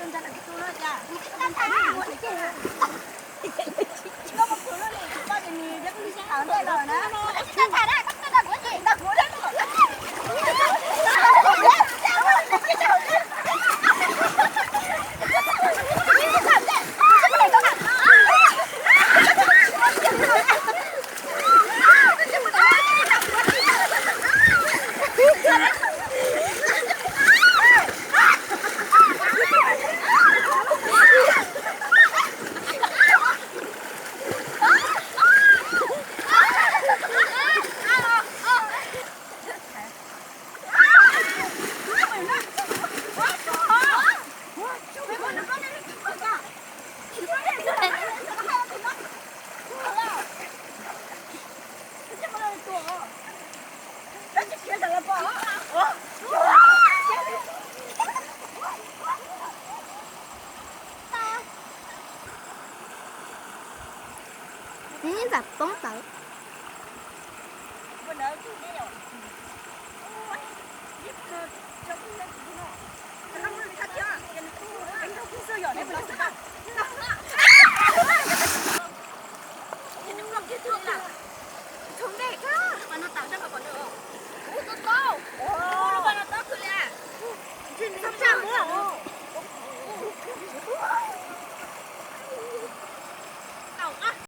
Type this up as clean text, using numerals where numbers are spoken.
돈 잘라 돈하자. 이거 뭐 돈을 받으니 내가 이제 안 되려나? 진짜 잘해. 깜짝아 뭐지? 나 뭐라는 거? Ini giặt tốn tự. Bên đó chú đeo. Ôi, giúp cho cái nó. Nó không có đi thật chưa? Cái nó không có sơ dọn đấy.